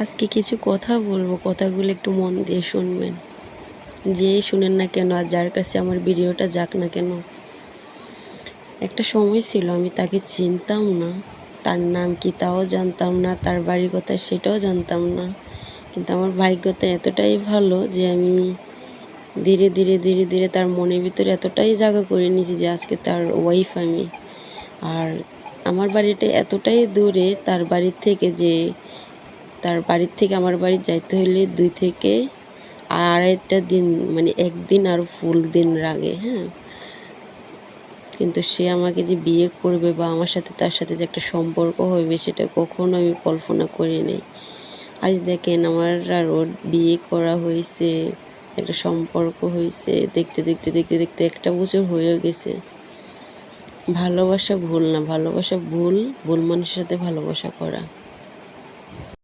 আজকে কিছু কথা বলবো, কথাগুলো একটু মন দিয়ে শুনবেন। যেই শুনেন না কেন আর যার কাছে আমার ভিডিওটা যাক না কেন, একটা সময় ছিল আমি তাকে চিনতাম না, তার নাম কি তাও জানতাম না, তার বাড়ির কথা সেটাও জানতাম না। কিন্তু আমার ভাগ্যটা এতটাই ভালো যে আমি ধীরে ধীরে ধীরে ধীরে তার মনের ভিতরে এতটাই জায়গা করে নিয়েছি যে আজকে তার ওয়াইফ আমি। আর আমার বাড়িটা এতটাই দূরে তার বাড়ির থেকে যে তার বাড়ির থেকে আমার বাড়ি যাইতে হলে 2 থেকে আড়াইটা দিন, মানে একদিন আর ফুল দিন লাগে। হ্যাঁ, কিন্তু সে আমাকে যে বিয়ে করবে বা আমার সাথে তার সাথে যে একটা সম্পর্ক হবে সেটা কখনো আমি কল্পনা করিনি। আজ দেখেন আমার আর ওর বিয়ে করা হয়েছে, একটা সম্পর্ক হয়েছে, দেখতে দেখতে দেখতে দেখতে 1 বছর হয়ে গেছে। ভালোবাসা ভুল না, ভালোবাসা ভুল, ভুল মানুষের সাথে ভালোবাসা করা।